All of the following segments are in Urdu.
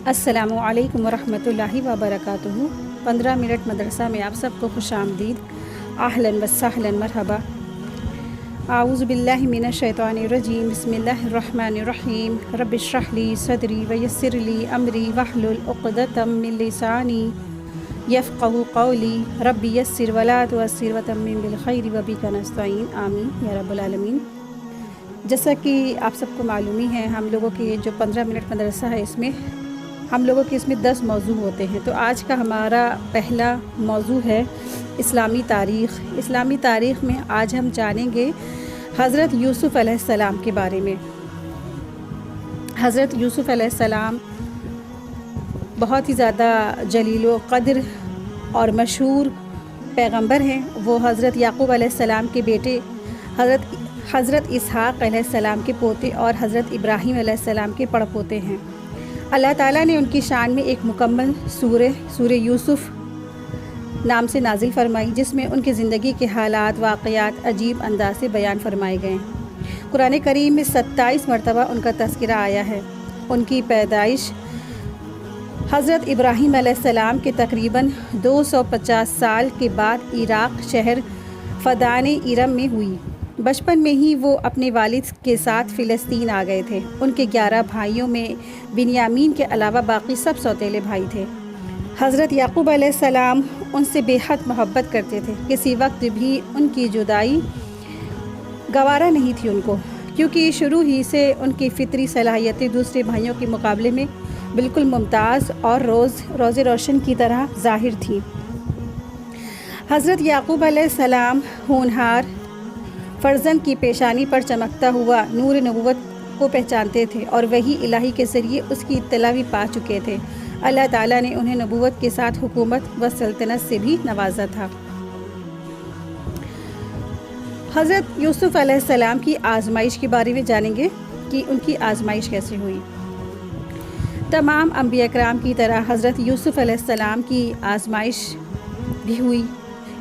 السلام علیکم ورحمۃ اللہ وبرکاتہ۔ 15 منٹ مدرسہ میں آپ سب کو خوش آمدید۔ اہلاً و سہلاً مرحبا۔ اعوذ باللہ من الشیطان الرجیم، بسم اللہ الرحمن الرحیم۔ رب اشرح لی صدری ویسر لی امری واحلل عقدۃ من لسانی یفقہوا قولی رب یسر ولا تعسر وتمم بالخیر وبک نستعین، آمین یا رب العالمین۔ جیسا کہ آپ سب کو معلوم ہی ہے، ہم لوگوں کے جو 15 منٹ مدرسہ ہے، اس میں ہم لوگوں کے 10 موضوع ہوتے ہیں۔ تو آج کا ہمارا پہلا موضوع ہے اسلامی تاریخ۔ اسلامی تاریخ میں آج ہم جانیں گے حضرت یوسف علیہ السلام کے بارے میں۔ حضرت یوسف علیہ السلام بہت ہی زیادہ جلیل و قدر اور مشہور پیغمبر ہیں۔ وہ حضرت یعقوب علیہ السلام کے بیٹے، حضرت اسحاق علیہ السلام کے پوتے اور حضرت ابراہیم علیہ السلام کے پڑپوتے ہیں۔ اللہ تعالیٰ نے ان کی شان میں ایک مکمل سورہ یوسف نام سے نازل فرمائی، جس میں ان کی زندگی کے حالات، واقعات عجیب انداز سے بیان فرمائے گئے ہیں۔ قرآن کریم میں 27 مرتبہ ان کا تذکرہ آیا ہے۔ ان کی پیدائش حضرت ابراہیم علیہ السلام کے تقریباً 250 سال کے بعد عراق شہر فدان ارم میں ہوئی۔ بچپن میں ہی وہ اپنے والد کے ساتھ فلسطین آ گئے تھے۔ ان کے 11 بھائیوں میں بنیامین کے علاوہ باقی سب سوتیلے بھائی تھے۔ حضرت یعقوب علیہ السلام ان سے بے حد محبت کرتے تھے۔ کسی وقت بھی ان کی جدائی گوارا نہیں تھی ان کو، کیونکہ شروع ہی سے ان کی فطری صلاحیتیں دوسرے بھائیوں کے مقابلے میں بالکل ممتاز اور روز روشن کی طرح ظاہر تھیں۔ حضرت یعقوب علیہ السلام ہونہار فرزند کی پیشانی پر چمکتا ہوا نور نبوت کو پہچانتے تھے اور وحی الہی کے ذریعے اس کی اطلاع بھی پا چکے تھے۔ اللہ تعالیٰ نے انہیں نبوت کے ساتھ حکومت و سلطنت سے بھی نوازا تھا۔ حضرت یوسف علیہ السلام کی آزمائش کے بارے میں جانیں گے کہ ان کی آزمائش کیسے ہوئی۔ تمام انبیاء کرام کی طرح حضرت یوسف علیہ السلام کی آزمائش بھی ہوئی۔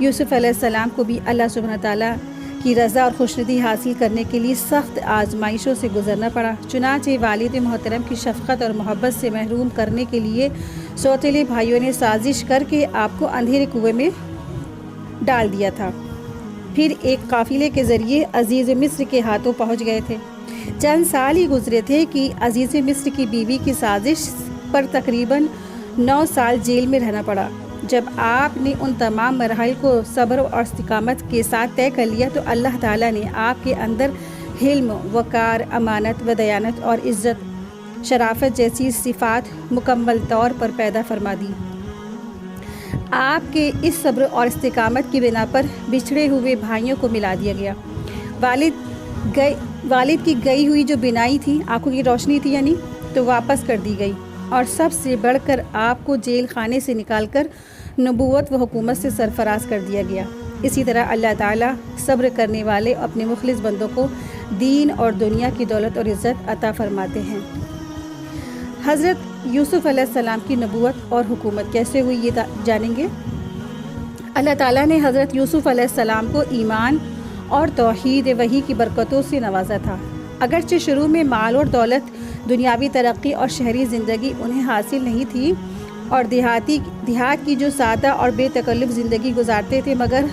یوسف علیہ السلام کو بھی اللہ سبحانہ تعالیٰ کی رضا اور خوشنودی حاصل کرنے کے لیے سخت آزمائشوں سے گزرنا پڑا۔ چنانچہ والد محترم کی شفقت اور محبت سے محروم کرنے کے لیے سوتیلے بھائیوں نے سازش کر کے آپ کو اندھیرے کنویں میں ڈال دیا تھا۔ پھر ایک قافلے کے ذریعے عزیز مصر کے ہاتھوں پہنچ گئے تھے۔ چند سال ہی گزرے تھے کہ عزیز مصر کی بیوی کی سازش پر تقریباً 9 سال جیل میں رہنا پڑا۔ جب آپ نے ان تمام مراحل کو صبر اور استقامت کے ساتھ طے کر لیا تو اللہ تعالیٰ نے آپ کے اندر حلم، وقار، امانت و دیانت اور عزت، شرافت جیسی صفات مکمل طور پر پیدا فرما دی۔ آپ کے اس صبر اور استقامت کی بنا پر بچھڑے ہوئے بھائیوں کو ملا دیا گیا۔ والد کی گئی ہوئی جو بینائی تھی، آنکھوں کی روشنی تھی یعنی، تو واپس کر دی گئی، اور سب سے بڑھ کر آپ کو جیل خانے سے نکال کر نبوت و حکومت سے سرفراز کر دیا گیا۔ اسی طرح اللہ تعالیٰ صبر کرنے والے اپنے مخلص بندوں کو دین اور دنیا کی دولت اور عزت عطا فرماتے ہیں۔ حضرت یوسف علیہ السلام کی نبوت اور حکومت کیسے ہوئی، یہ جانیں گے۔ اللہ تعالیٰ نے حضرت یوسف علیہ السلام کو ایمان اور توحید وحی کی برکتوں سے نوازا تھا۔ اگرچہ شروع میں مال اور دولت، دنیاوی ترقی اور شہری زندگی انہیں حاصل نہیں تھی اور دیہات کی جو سادہ اور بے تکلف زندگی گزارتے تھے، مگر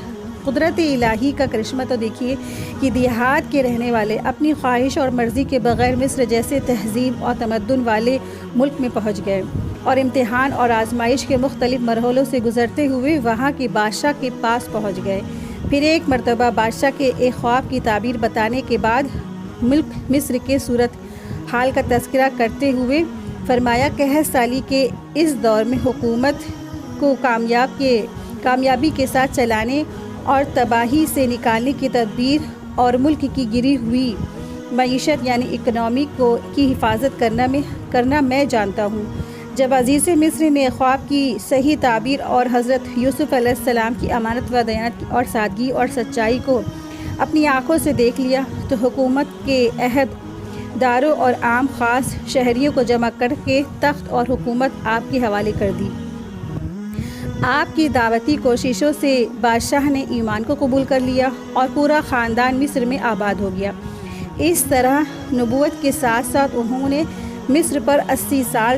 قدرت الہی کا کرشمہ تو دیکھیے کہ دیہات کے رہنے والے اپنی خواہش اور مرضی کے بغیر مصر جیسے تہذیب اور تمدن والے ملک میں پہنچ گئے اور امتحان اور آزمائش کے مختلف مرحلوں سے گزرتے ہوئے وہاں کے بادشاہ کے پاس پہنچ گئے۔ پھر ایک مرتبہ بادشاہ کے ایک خواب کی تعبیر بتانے کے بعد ملک مصر کے صورت حال کا تذکرہ کرتے ہوئے فرمایا کہ 10 سالی کے اس دور میں حکومت کو کامیابی کے ساتھ چلانے اور تباہی سے نکالنے کی تدبیر اور ملک کی گری ہوئی معیشت یعنی اکنامی کی حفاظت کرنا میں جانتا ہوں۔ جب عزیز مصر نے خواب کی صحیح تعبیر اور حضرت یوسف علیہ السلام کی امانت و دیانت اور سادگی اور سچائی کو اپنی آنکھوں سے دیکھ لیا تو حکومت کے عہد داروں اور عام خاص شہریوں کو جمع کر کے تخت اور حکومت آپ کے حوالے کر دی۔ آپ کی دعوتی کوششوں سے بادشاہ نے ایمان کو قبول کر لیا اور پورا خاندان مصر میں آباد ہو گیا۔ اس طرح نبوت کے ساتھ ساتھ انہوں نے مصر پر 80 سال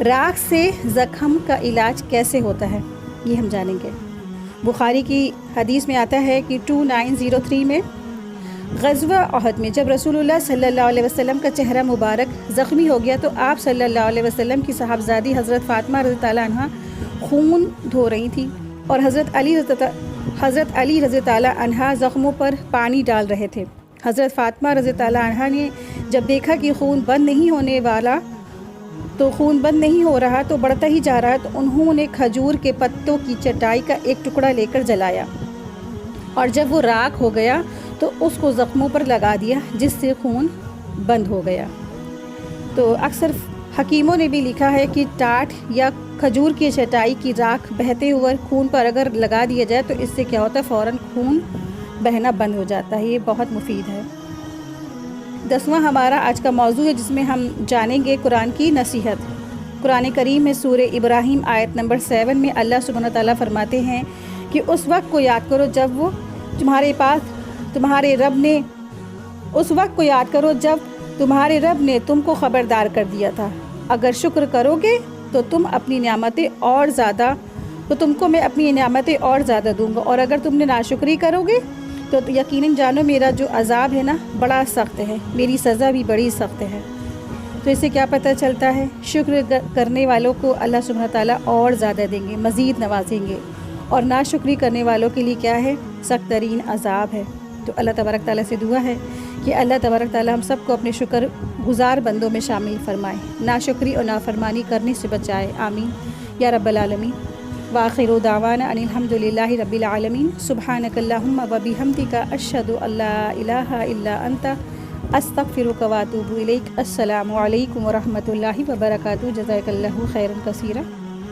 راکھ سے زخم کا علاج کیسے ہوتا ہے یہ ہم جانیں گے۔ بخاری کی حدیث میں آتا ہے کہ 2903 میں غزوہ احد میں جب رسول اللہ صلی اللہ علیہ وسلم کا چہرہ مبارک زخمی ہو گیا تو آپ صلی اللہ علیہ وسلم کی صاحبزادی حضرت فاطمہ رضی اللہ عنہ خون دھو رہی تھیں اور حضرت علی رضی اللہ عنہ زخموں پر پانی ڈال رہے تھے۔ حضرت فاطمہ رضی اللہ عنہ نے جب دیکھا کہ خون بند نہیں ہو رہا تو بڑھتا ہی جا رہا تو انہوں نے کھجور کے پتوں کی چٹائی کا ایک ٹکڑا لے کر جلایا اور جب وہ راکھ ہو گیا تو اس کو زخموں پر لگا دیا جس سے خون بند ہو گیا۔ تو اکثر حکیموں نے بھی لکھا ہے کہ ٹاٹ یا کھجور کی چٹائی کی راکھ بہتے ہوئے خون پر اگر لگا دیا جائے تو اس سے کیا ہوتا ہے فوراً خون بہنا بند ہو جاتا ہے۔ یہ بہت مفید ہے۔ 10واں ہمارا آج کا موضوع ہے جس میں ہم جانیں گے قرآن کی نصیحت۔ قرآن کریم میں سورہ ابراہیم آیت نمبر 7 میں اللہ سبحانہ تعالیٰ فرماتے ہیں کہ اس وقت کو یاد کرو جب تمہارے رب نے تم کو خبردار کر دیا تھا، اگر شکر کرو گے تو تم کو میں اپنی نعمتیں اور زیادہ دوں گا، اور اگر تم نے ناشکری کرو گے تو یقیناً جانو میرا جو عذاب ہے نا بڑا سخت ہے، میری سزا بھی بڑی سخت ہے۔ تو اس سے کیا پتہ چلتا ہے شکر کرنے والوں کو اللہ سبحانہ تعالیٰ اور زیادہ دیں گے، مزید نوازیں گے، اور ناشکری کرنے والوں کے لیے کیا ہے سخت ترین عذاب ہے۔ تو اللہ تبارک تعالیٰ سے دعا ہے کہ اللہ تبارک تعالیٰ ہم سب کو اپنے شکر گزار بندوں میں شامل فرمائے، ناشکری اور نافرمانی کرنے سے بچائے، آمین یا رب العالمین۔ وآخر دعوانا ان الحمد للہ رب العالمین۔ سبحانک اللہم و بحمدک اشہد ان لا الہ الا انت استغفرک و اتوب الیک۔ السلام علیکم ورحمۃ اللہ وبرکاتہ۔ جزاک اللہ خیرا کثیرا۔